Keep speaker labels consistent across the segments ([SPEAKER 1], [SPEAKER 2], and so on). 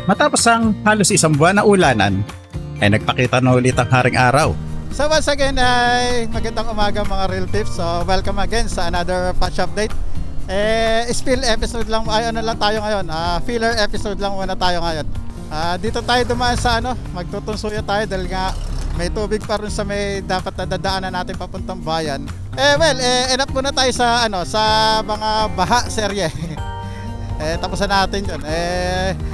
[SPEAKER 1] Matapos ang halos isang buwan na ulanan, ay nagpakita na ulit ang haring araw.
[SPEAKER 2] So once again ay magandang umaga mga Real Tips. So welcome again sa another patch update. Spill episode lang, ano lang tayo ngayon. Filler episode lang muna tayo ngayon. Dito tayo dumaan sa magtutunsuya tayo dahil nga may tubig pa rin sa may dapat na dadaanan natin papuntang bayan. Enough muna tayo sa sa mga baha serye. Tapos na natin 'yon.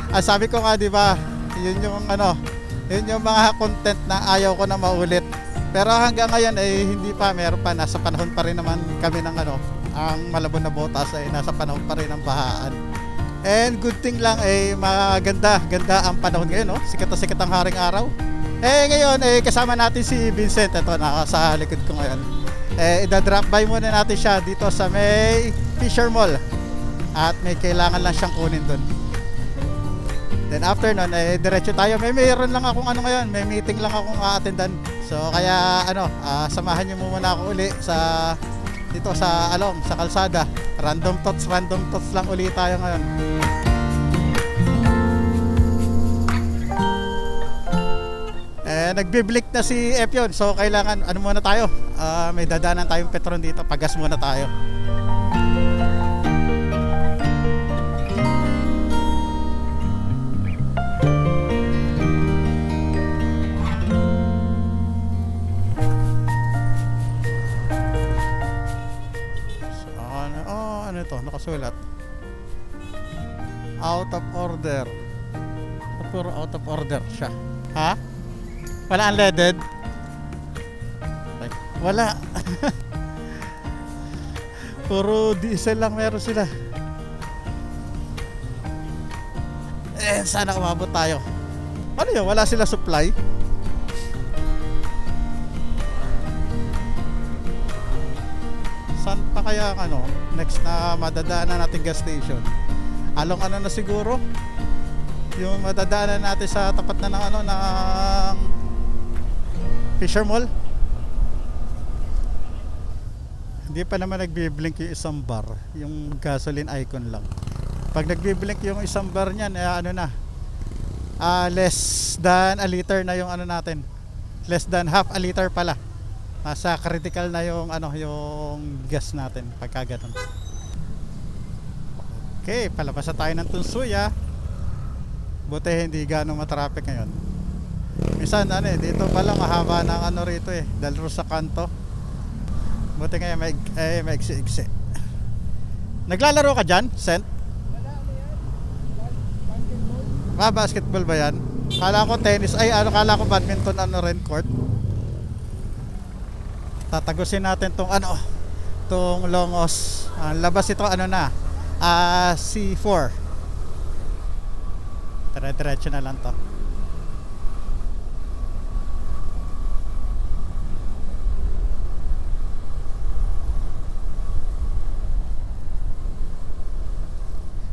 [SPEAKER 2] Ang sabi ko nga 'di ba, yun yung mga content na ayaw ko na maulit. Pero hanggang ngayon ay hindi pa, meron pa, nasa panahon pa rin naman kami ng ang Malabon na Botas ay nasa panahon pa rin ng bahaan. And good thing lang ay maganda ang panahon ngayon, no? Sikat na sikat ang haring araw. Ngayon kasama natin si Vincent, ito nasa likod ko ngayon. Ida-drop by muna natin siya dito sa may Fisher Mall. At may kailangan lang siyang kunin doon. Then after nun, diretso tayo. Mayroon lang akong ngayon, may meeting lang akong a-attendan. So kaya samahan niyo muna ako uli dito sa sa kalsada. Random thoughts lang uli tayo ngayon. Nagbiblink na si Epion. So kailangan muna tayo. May dadaanan tayong Petron dito. Pagas muna tayo. Nakasulat out of order. Puro out of order siya. Ha? Wala unleaded? Wala. Puro diesel lang meron sila. Sana umabot tayo. Ano yun? Wala sila supply? Saan pa kaya next na madadaanan natin gas station? Along na siguro yung madadaanan natin sa tapat na ng Fisher Mall. Hindi pa naman nagbi-blink yung isang bar, yung gasoline icon lang. Pag nagbi-blink yung isang bar niyan, less than a liter na yung natin. Less than half a liter pala. Nasa critical na yung yung gas natin pagka ganun. Okay, palabas na tayo ng Tunsuya. Buti hindi ganong matraffic ngayon. Minsan dito pala mahaba ng rito dahil sa kanto. Buti ngayon may iksi-iksi. Naglalaro ka dyan, Sent? Basketball ba yan? Kala ko tennis, kala ko badminton rin court. Tatagusin natin tong Longos. Labas ito C4. Diretso na lang to.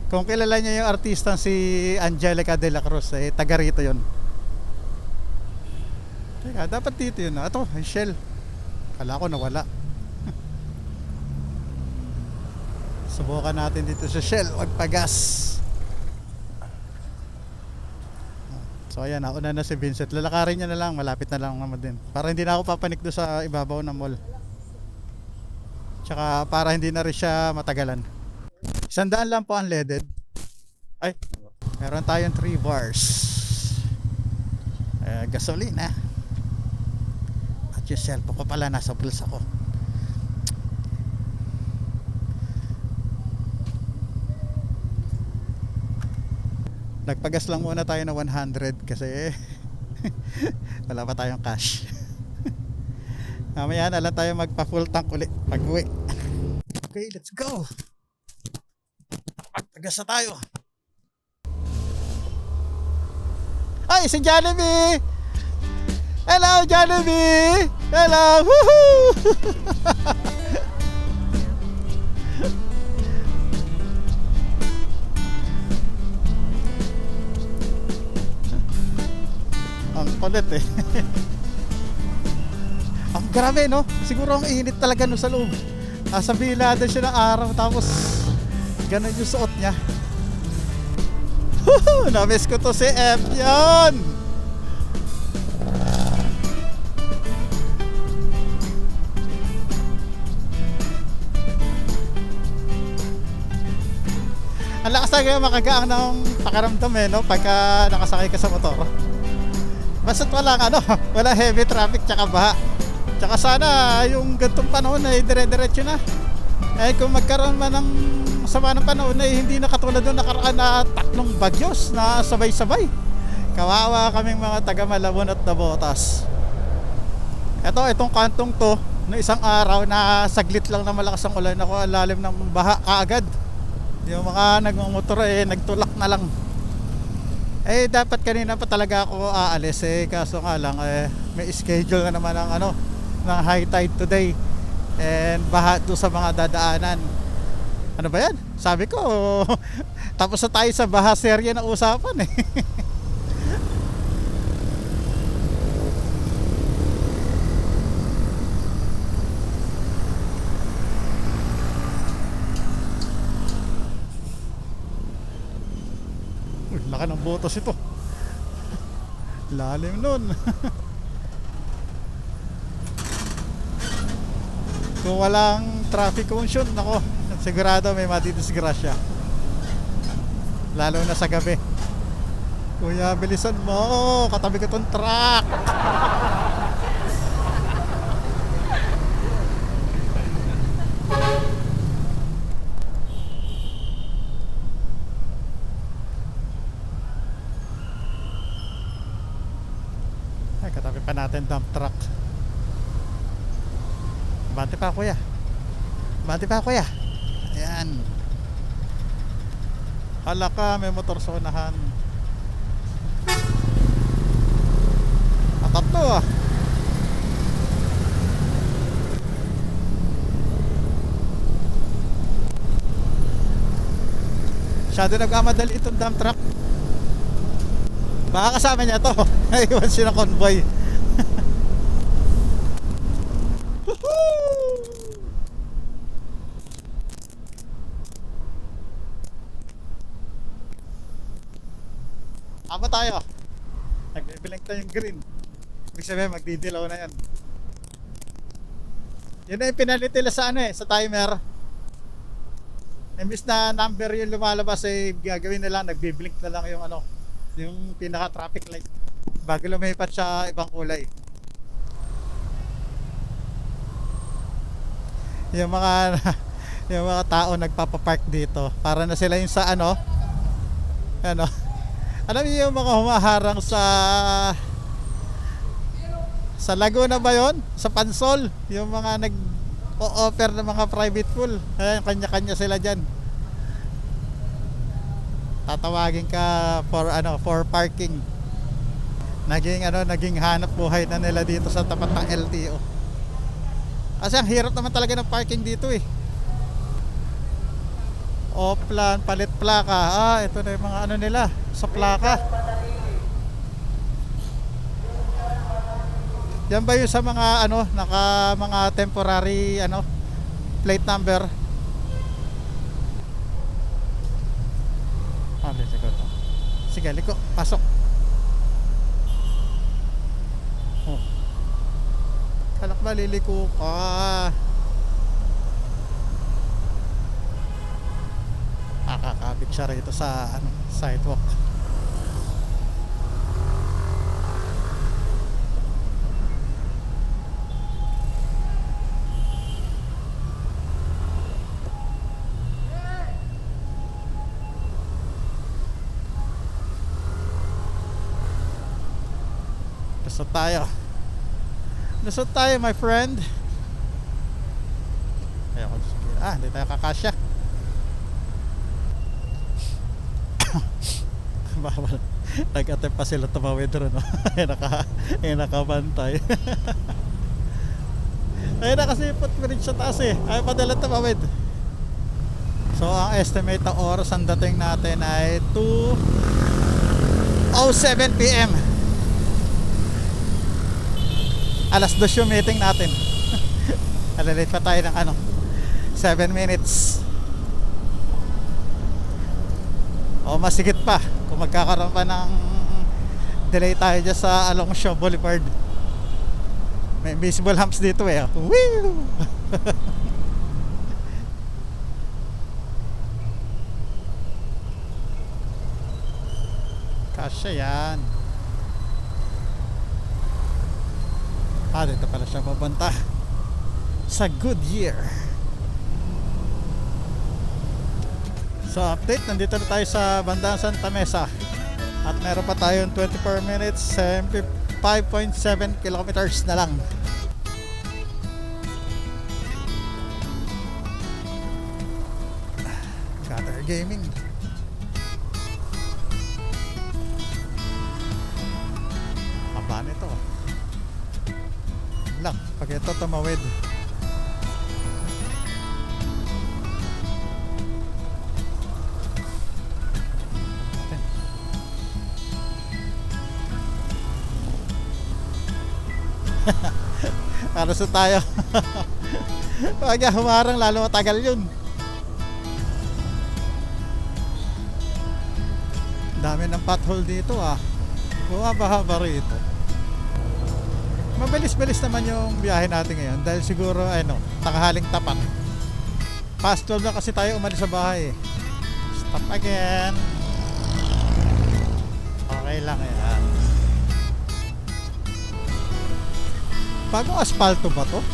[SPEAKER 2] Kung kilala niyo yung artista si Angelica de la Cruz, taga rito yun. Teka, dapat dito yun. Ito, Shell. Kala ko nawala. Subukan natin dito sa Shell, magpagas. So ayan, nauna na si Vincent. Lalakarin niya na lang, malapit na lang naman din. Para hindi na ako papanik doon sa ibabaw ng mall. Tsaka para hindi na rin siya matagalan. 100 lang po ang leaded. Ay, meron tayong 3 bars. Gasolina. At yung cellphone ko pala, nasa pulse ako. Nagpagas lang muna tayo na 100 kasi wala pa tayong cash. Mamaya na lang tayo magpa full tank ulit pag uwi. Okay, let's go. Pagas na tayo. Ay, si Jollibee! Hello, Jollibee! Hello! Woohoo! Ang kulit Ang grabe siguro ang init talaga sa loob. Nasa bilada siya ng araw tapos ganun yung suot niya. Namiss ko to si F yan. Ang lakas talaga makagaang ng pakiramdam no pagka nakasakay ka sa motor. Basta't walang wala heavy traffic tsaka baha. Tsaka sana yung gantong panahon ay dire-diretso na. Eh kung magkaroon man ng sama ng panahon ay hindi na katulad doon nakaraan na tatlong bagyos na sabay-sabay. Kawawa kaming mga taga Malabon at Navotas. Itong kantong to, no isang araw na saglit lang na malakas ang ulan ako, ang lalim ng baha kaagad. Yung mga nagmamotor nagtulak na lang. Dapat kanina pa talaga ako aalis kaso nga lang may schedule na naman ng ng high tide today. And baha doon sa mga dadaanan. Ano ba yan? Sabi ko tapos na tayo sa baha serye na usapan Laki ng botos ito. Lalim nun. Kung walang traffic caution, nako, sigurado may matidisgrasya. Lalo na sa gabi. Kuya, bilisan mo. Katabi ko tong truck. Katabi pa natin dump truck. Bante pa kuya. Bante pa kuya. Ayan. Hala ka, may motor sa unahan. Tatlo Masyado nagmamadali itong dump truck. Baka kasama niya to. Naiwan siya ng convoy. Ama tayo. Nagbibilang tayo yung green. Ibig sabihin magdidilaw na yan. Yun na yung pinalit nila sa sa timer. Imbis na number yung lumalabas gagawin nila, nagbiblink na lang yung yung pinaka traffic light bago lumipat sa ibang kulay. Yung mga yung mga tao nagpapapark dito para na sila yung sa alam niyo yung mga humaharang sa Laguna ba yon? Sa Pansol, yung mga nag-o-offer ng mga private pool. Kanya-kanya sila dyan. Tatawagin ka for parking. Naging hanap buhay na nila dito sa tapat ng LTO. Kasi ang hirap naman talaga ng parking dito Oplan, palit plaka. Ito na yung mga nila sa plaka. Yan ba yung sa mga mga temporary plate number? Sige, liko, pasok. Kalak ba liliko ka? Kakakabit siya rito sa sidewalk. Lusot tayo my friend. Hindi tayo kakasya. Bawal. Nag-attempt pa sila tumawid ron nakabantay. Ayun na kasi footbridge sa taas ayaw padala tumawid. So ang estimate ng oras ang dating natin ay 2:07 PM. Alas 2 yung meeting natin. Alalate pa tayo ng 7 minutes. O masigit pa kung magkakaroon pa ng delay tayo dyan sa Alonso Boulevard. May invisible humps dito eh. Woo! Kasya yan. Dito pala siya babanta sa Goodyear. So update, nandito na tayo sa bandang Santa Mesa at meron pa tayong 24 minutes 5.7 kilometers na lang. Gutter Gaming. Haba nito lang pag ito tumawid. Aras na tayo. Pag humarang lalo matagal yun. Dami ng pothole dito bumabahaba rito. Mabilis-bilis naman yung biyahe natin ngayon dahil siguro takahaling tapat. Past 12 na kasi tayo umalis sa bahay. Stop again. Okay lang yan. Bagong asfalto ba to?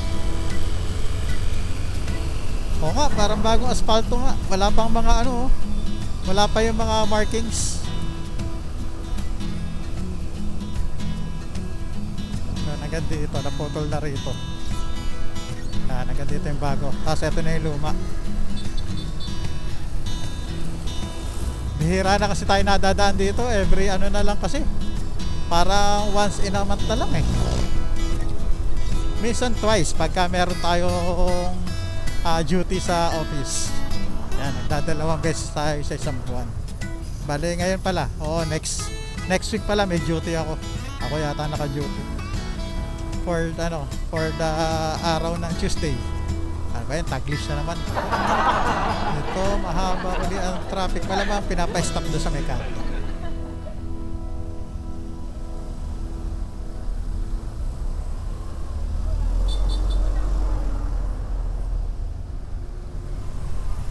[SPEAKER 2] Oo nga, parang bagong asfalto nga. Wala pang mga wala pa yung mga markings. Agad dito, naputol na rito. Agad dito yung bago. Tapos ito na yung luma. Bihira na kasi tayo nadadaan dito. Every na lang kasi. Parang once in a month na lang Minsan twice pagka meron tayong duty sa office. Yan, nagdadalawang beses tayo sa isang buwan. Bale ngayon pala. Next week pala may duty ako. Ako yata naka-duty. For the araw ng Tuesday. Ano ba yan? Taglish na naman. Ito, mahaba ulit ang traffic. Malamang pinapa-stop doon sa mekaniko.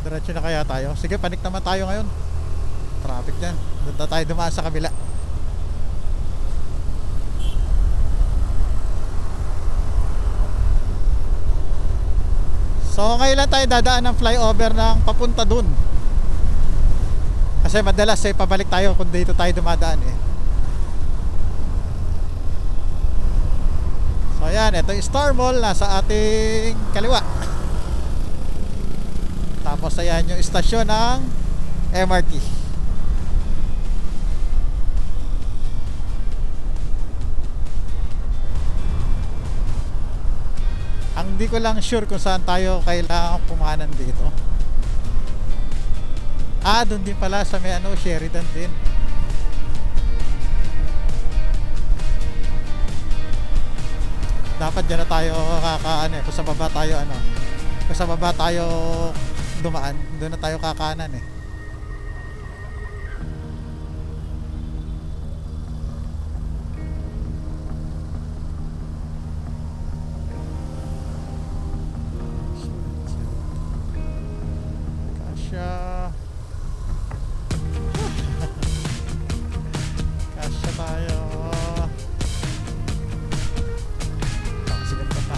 [SPEAKER 2] Diretso na kaya tayo? Sige, panik naman tayo ngayon. Traffic dyan. Doon na tayo dumaan sa kabila. So ngayon lang tayo dadaan ng flyover ng papunta dun. Kasi madalas pabalik tayo kung dito tayo dumadaan So ayan, ito yung Star Mall nasa ating kaliwa. Tapos ayan yung istasyon ng MRT. Ang di ko lang sure kung saan tayo kailangan pumanan dito. Doon din pala sa may Sheridan din. Dapat dyan na tayo kung sa baba tayo kung sa baba tayo dumaan, doon na tayo kakanan Kasya tayo. Sigat ka pa.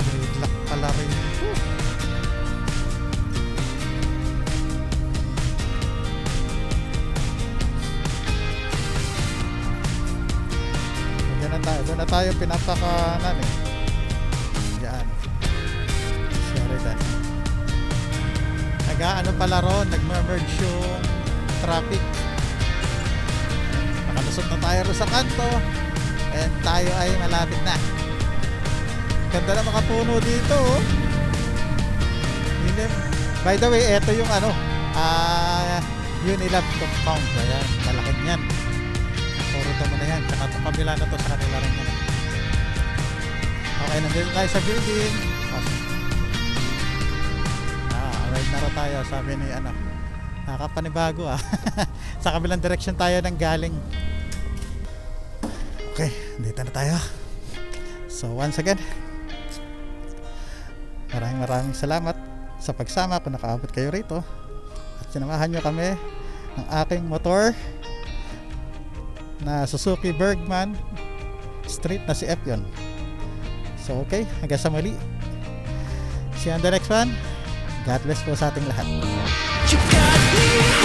[SPEAKER 2] Gridlock pala rin ito. Doon na tayo pinapakanan Diyan. Sheridan. Nag-aano pala ron, nag-merge yung traffic. Nakalusot na tayo ron sa kanto and tayo ay malapit na. Ganda na mga puno dito By the way, ito yung Unilab compound. Ayan, malaki niyan. dito muna yan. Tsaka itong kabila na to sa kanila rin yan. Okay, nandito tayo sa building. Alright na tayo, sabi ni ano. Nakapanibago sa kabilang direction tayo nang galing. Okay, dito na tayo. So once again, maraming salamat sa pagsama kung nakaabot kayo rito at sinamahan nyo kami ng aking motor na Suzuki Bergman Street na si F yun. So okay, hanggang sa muli. See you on the next one. God bless po sa ating lahat.
[SPEAKER 3] You got me